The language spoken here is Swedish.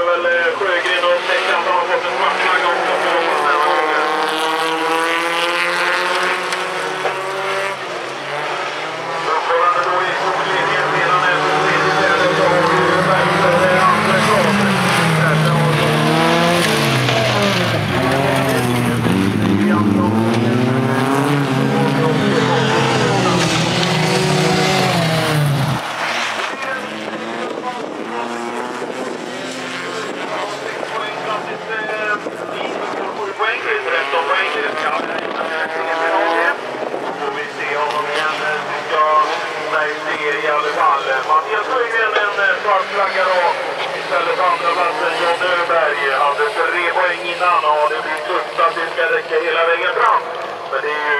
hjälper väl Sjögren och upptäcka att de har fått en svart flagga också för dem denna gången. Uppförande då i storledningen sedan efter tredje stället så har vi Bergström andra klart. Därför har de Mattias Sjögren en svart flagga då. Istället för andra platsen John Öberg hade 3 poäng innan och det blir tufft att det ska räcka hela vägen fram. Men det är ju